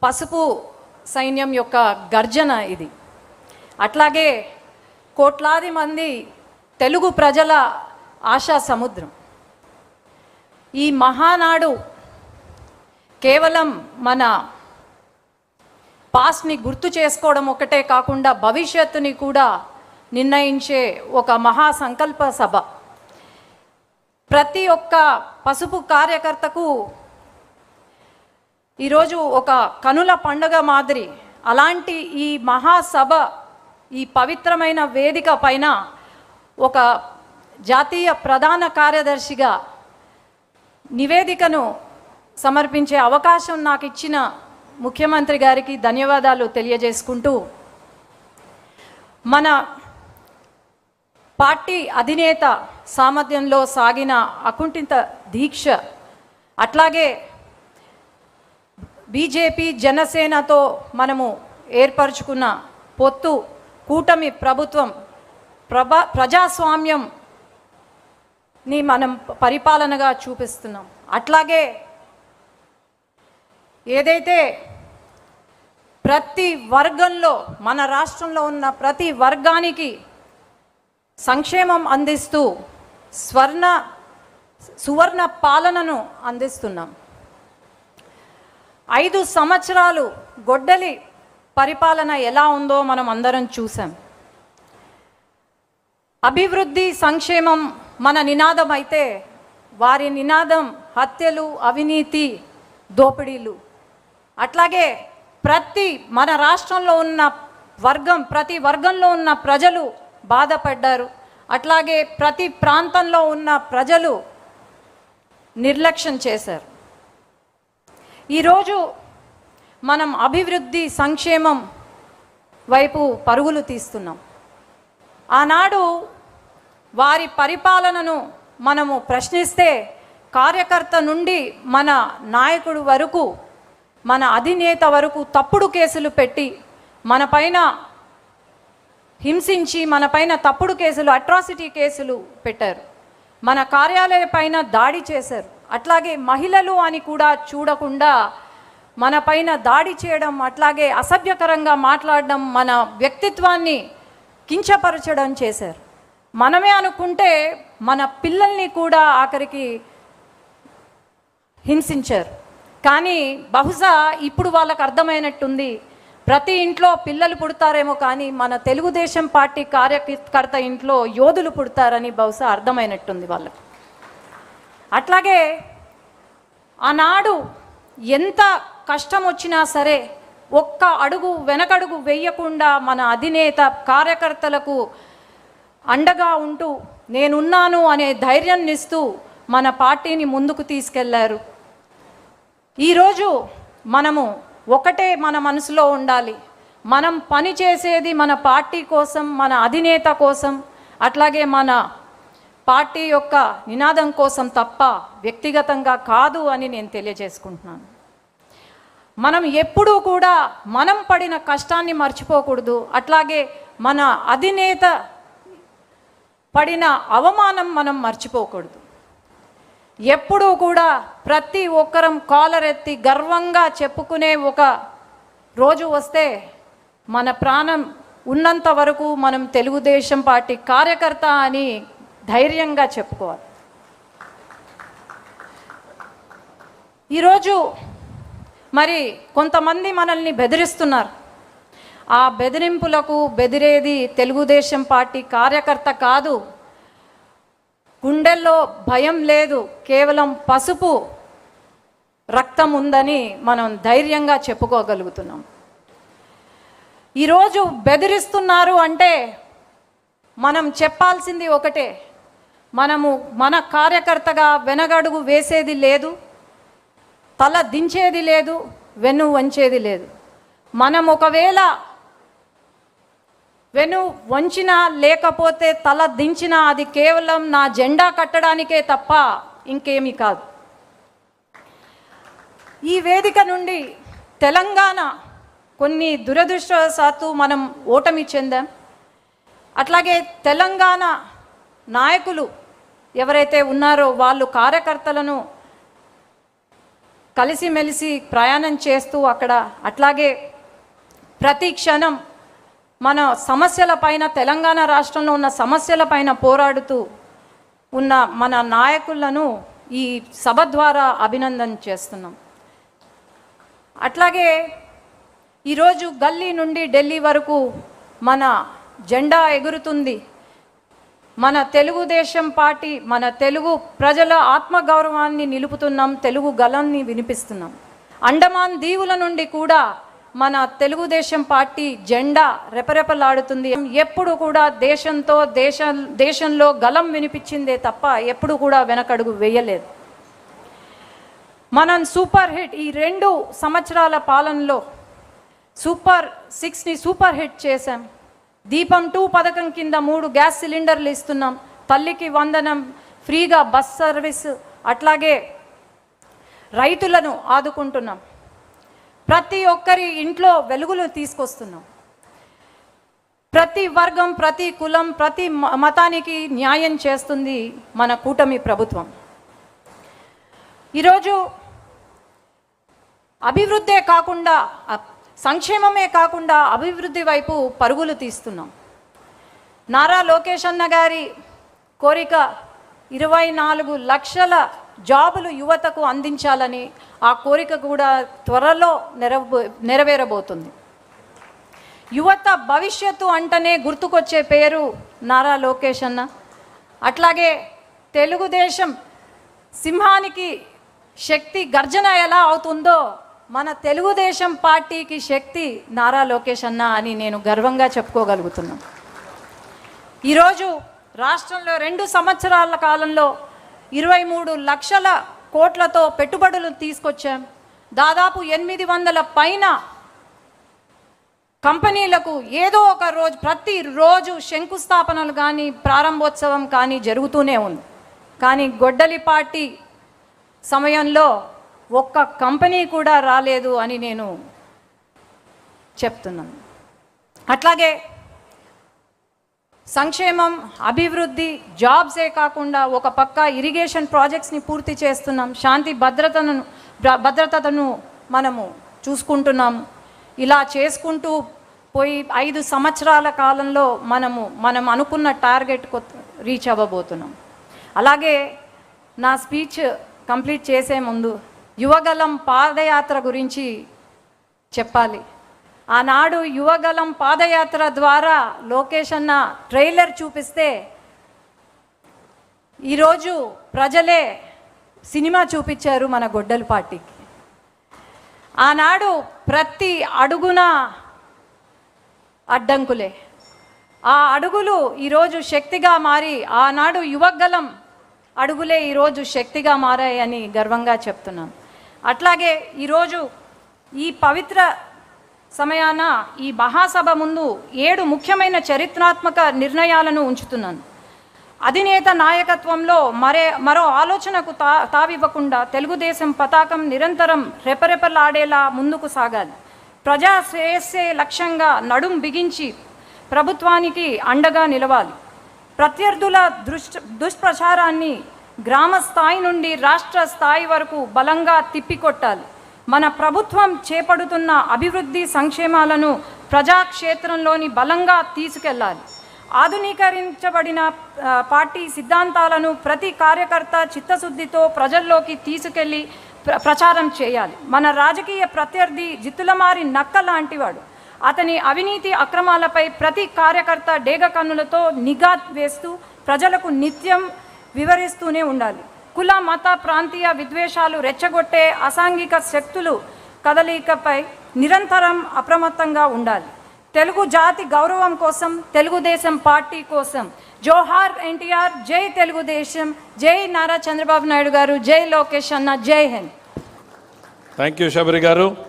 పసుపు సైన్యం యొక్క గర్జన ఇది. అట్లాగే కోట్లాది మంది తెలుగు ప్రజల ఆశా సముద్రం. ఈ మహానాడు కేవలం మన పాస్ట్ని గుర్తు చేసుకోవడం ఒకటే కాకుండా భవిష్యత్తుని కూడా నిర్ణయించే ఒక మహాసంకల్ప సభ. ప్రతి ఒక్క పసుపు కార్యకర్తకు ఈరోజు ఒక కనుల పండుగ మాదిరి. అలాంటి ఈ మహాసభ, ఈ పవిత్రమైన వేదిక పైన ఒక జాతీయ ప్రధాన కార్యదర్శిగా నివేదికను సమర్పించే అవకాశం నాకు ఇచ్చిన ముఖ్యమంత్రి గారికి ధన్యవాదాలు తెలియజేసుకుంటూ, మన పార్టీ అధినేత సామర్థ్యంలో సాగిన అకుంఠిత దీక్ష, అట్లాగే బీజేపీ జనసేనతో మనము ఏర్పరచుకున్న పొత్తు, కూటమి ప్రభుత్వం, ప్రజాస్వామ్యంని మనం పరిపాలనగా చూపిస్తున్నాం. అట్లాగే ఏదైతే ప్రతి వర్గంలో, మన రాష్ట్రంలో ఉన్న ప్రతి వర్గానికి సంక్షేమం అందిస్తూ సువర్ణ పాలనను అందిస్తున్నాం. 5 సంవత్సరాలు గొడ్డలి పరిపాలన ఎలా ఉందో మనం అందరం చూసాం. అభివృద్ధి, సంక్షేమం మన నినాదం అయితే వారి నినాదం హత్యలు, అవినీతి, దోపిడీలు. అట్లాగే మన రాష్ట్రంలో ఉన్న ప్రతి వర్గంలో ఉన్న ప్రజలు బాధపడ్డారు. అట్లాగే ప్రతి ప్రాంతంలో ఉన్న ప్రజలు నిర్లక్ష్యం చేశారు. ఈరోజు మనం అభివృద్ధి, సంక్షేమం వైపు పరుగులు తీస్తున్నాం. ఆనాడు వారి పరిపాలనను మనము ప్రశ్నిస్తే కార్యకర్త నుండి మన నాయకుడు వరకు, మన అధినేత వరకు తప్పుడు కేసులు పెట్టి మన పైన హింసించి, మన పైన తప్పుడు కేసులు, అట్రాసిటీ కేసులు పెట్టారు. మన కార్యాలయ పైన దాడి చేశారు. అట్లాగే మహిళలు అని కూడా చూడకుండా మన పైన దాడి చేయడం, అట్లాగే అసభ్యకరంగా మాట్లాడడం, మన వ్యక్తిత్వాన్ని కించపరచడం చేశారు. మనమే అనుకుంటే మన పిల్లల్ని కూడా ఆఖరికి హింసించారు. కానీ బహుశా ఇప్పుడు వాళ్ళకు అర్థమైనట్టుంది, ప్రతి ఇంట్లో పిల్లలు పుడతారేమో కానీ మన తెలుగుదేశం పార్టీ కార్యకర్త ఇంట్లో యోధులు పుడతారని బహుశా అర్థమైనట్టుంది వాళ్ళకు. అట్లాగే ఆనాడు ఎంత కష్టం వచ్చినా సరే ఒక్క అడుగు వెనకడుగు వేయకుండా మన అధినేత కార్యకర్తలకు అండగా ఉంటూ నేనున్నాను అనే ధైర్యాన్ని ఇస్తూ మన పార్టీని ముందుకు తీసుకెళ్లారు. ఈరోజు మనము ఒకటే మన మనసులో ఉండాలి, మనం పని చేసేది మన పార్టీ కోసం, మన అధినేత కోసం, అట్లాగే మన పార్టీ యొక్క నినాదం కోసం తప్ప వ్యక్తిగతంగా కాదు అని నేను తెలియజేసుకుంటున్నాను. మనం ఎప్పుడూ కూడా మనం పడిన కష్టాన్ని మర్చిపోకూడదు. అట్లాగే మన అధినేత పడిన అవమానం మనం మర్చిపోకూడదు. ఎప్పుడూ కూడా ప్రతి ఒక్కరం కాలరెత్తి గర్వంగా చెప్పుకునే ఒక రోజు వస్తే, మన ప్రాణం ఉన్నంత వరకు మనం తెలుగుదేశం పార్టీ కార్యకర్త అని ధైర్యంగా చెప్పుకోవాలి. ఈరోజు మరి కొంతమంది మనల్ని బెదిరిస్తున్నారు. ఆ బెదిరింపులకు బెదిరేది తెలుగుదేశం పార్టీ కార్యకర్త కాదు. గుండెల్లో భయం లేదు, కేవలం పసుపు రక్తం ఉందని మనం ధైర్యంగా చెప్పుకోగలుగుతున్నాం. ఈరోజు బెదిరిస్తున్నారు అంటే మనం చెప్పాల్సింది ఒకటే, మన కార్యకర్తగా వెనగడుగు వేసేది లేదు, తల దించేది లేదు, వెన్ను వంచేది లేదు. మనం ఒకవేళ వెను వంచినా లేకపోతే తల దించినా అది కేవలం నా జెండా కట్టడానికే తప్ప ఇంకేమీ కాదు. ఈ వేదిక నుండి తెలంగాణ కొన్ని దురదృష్టవశాత్తు మనం ఓటమి చెందాం. అట్లాగే తెలంగాణ నాయకులు ఎవరైతే ఉన్నారో వాళ్ళు కార్యకర్తలను కలిసిమెలిసి ప్రయాణం చేస్తూ అక్కడ అట్లాగే ప్రతి క్షణం మన సమస్యల పైన, తెలంగాణ రాష్ట్రంలో ఉన్న సమస్యల పైన పోరాడుతూ ఉన్న మన నాయకులను ఈ సభ ద్వారా అభినందన చేస్తున్నాం. అట్లాగే ఈరోజు గల్లీ నుండి ఢిల్లీ వరకు మన జెండా ఎగురుతుంది. మన తెలుగుదేశం పార్టీ, మన తెలుగు ప్రజల ఆత్మగౌరవాన్ని నిలుపుతున్నాం, తెలుగు గళాన్ని వినిపిస్తున్నాం. అండమాన్ దీవుల నుండి కూడా మన తెలుగుదేశం పార్టీ జెండా రెపరెపలాడుతుంది. ఎప్పుడు కూడా దేశంలో గళం వినిపించిందే తప్ప ఎప్పుడు కూడా వెనకడుగు వేయలేదు. మనం సూపర్ హిట్, ఈ 2 సంవత్సరాల పాలనలో సూపర్ 6ని సూపర్ హిట్ చేశాం. దీపం 2 పథకం కింద 3 గ్యాస్ సిలిండర్లు ఇస్తున్నాం. తల్లికి వందనం, ఫ్రీగా బస్ సర్వీస్, అట్లాగే రైతులను ఆదుకుంటున్నాం. ప్రతి ఒక్కరి ఇంట్లో వెలుగులు తీసుకొస్తున్నాం. ప్రతి వర్గం, ప్రతి కులం, ప్రతి మతానికి న్యాయం చేస్తుంది మన కూటమి ప్రభుత్వం. ఈరోజు అభివృద్ధే కాకుండా, సంక్షేమమే కాకుండా అభివృద్ధి వైపు పరుగులు తీస్తున్నాం. నారా లోకేష్ అన్న గారి కోరిక 24 లక్షల జాబులు యువతకు అందించాలని, ఆ కోరిక కూడా త్వరలో నెరవేరబోతుంది. యువత భవిష్యత్తు అంటనే గుర్తుకొచ్చే పేరు నారా లోకేష్ అన్న. అట్లాగే తెలుగుదేశం సింహానికి శక్తి గర్జన ఎలా అవుతుందో మన తెలుగుదేశం పార్టీకి శక్తి నారా లోకేష్ అన్న అని నేను గర్వంగా చెప్పుకోగలుగుతున్నాను. ఈరోజు రాష్ట్రంలో 2 సంవత్సరాల కాలంలో 23 లక్షల కోట్లతో పెట్టుబడులు తీసుకొచ్చాం. దాదాపు 800 పైన కంపెనీలకు ఏదో ఒక రోజు, ప్రతిరోజు శంకుస్థాపనలు కానీ ప్రారంభోత్సవం కానీ జరుగుతూనే ఉంది. కానీ గొడ్డలి పార్టీ సమయంలో ఒక్క కంపెనీ కూడా రాలేదు అని నేను చెప్తున్నాను. అట్లాగే సంక్షేమం, అభివృద్ధి, జాబ్సే కాకుండా ఒక పక్క ఇరిగేషన్ ప్రాజెక్ట్స్ని పూర్తి చేస్తున్నాం. శాంతి భద్రతను మనము చూసుకుంటున్నాము. ఇలా చేసుకుంటూ పోయి 5 సంవత్సరాల కాలంలో మనం అనుకున్న టార్గెట్ రీచ్ అవ్వబోతున్నాం. అలాగే నా స్పీచ్ కంప్లీట్ చేసే ముందు యువగలం పాదయాత్ర గురించి చెప్పాలి. ఆనాడు యువగలం పాదయాత్ర ద్వారా లోకేష్ అన్న ట్రైలర్ చూపిస్తే ఈరోజు ప్రజలే సినిమా చూపించారు మన గొడ్డలి పార్టీకి. ఆనాడు ప్రతి అడుగున అడ్డంకులే, ఆ అడుగులు ఈరోజు శక్తిగా మారి, ఆనాడు యువగలం అడుగులే ఈరోజు శక్తిగా మారాయని గర్వంగా చెప్తున్నాను. అట్లాగే ఈరోజు ఈ పవిత్ర సమయాన ఈ మహాసభ ముందు 7 ముఖ్యమైన చరిత్రాత్మక నిర్ణయాలను ఉంచుతున్నాను. అధినేత నాయకత్వంలో మరో ఆలోచనకు తావివ్వకుండా తెలుగుదేశం పతాకం నిరంతరం రెపరెపలాడేలా ముందుకు సాగాలి. ప్రజా శ్రేయస్సే లక్ష్యంగా నడుం బిగించి ప్రభుత్వానికి అండగా నిలవాలి. ప్రత్యర్థుల దుష్ప్రచారాన్ని గ్రామ స్థాయి నుండి రాష్ట్ర స్థాయి వరకు బలంగా తిప్పికొట్టాలి. మన ప్రభుత్వం చేపడుతున్న అభివృద్ధి సంక్షేమాలను ప్రజాక్షేత్రంలోని బలంగా తీసుకెళ్లాలి. ఆధునీకరించబడిన పార్టీ సిద్ధాంతాలను ప్రతి కార్యకర్త చిత్తశుద్ధితో ప్రజల్లోకి తీసుకెళ్లి ప్రచారం చేయాలి. మన రాజకీయ ప్రత్యర్థి జిత్తులమారి నక్క లాంటివాడు. అతని అవినీతి అక్రమాలపై ప్రతి కార్యకర్త డేగ కన్నులతో నిఘా వేస్తూ ప్రజలకు నిత్యం వివరిస్తూనే ఉండాలి. కుల, మత, ప్రాంతీయ విద్వేషాలు రెచ్చగొట్టే అసాంఘిక శక్తులు కదలికపై నిరంతరం అప్రమత్తంగా ఉండాలి. తెలుగు జాతి గౌరవం కోసం, తెలుగుదేశం పార్టీ కోసం జోహార్ ఎన్టీఆర్, జై తెలుగుదేశం, జై నారా చంద్రబాబు నాయుడు గారు, జై లోకేష్ అన్న, జై హింద్. థ్యాంక్ యూ శబరి గారు.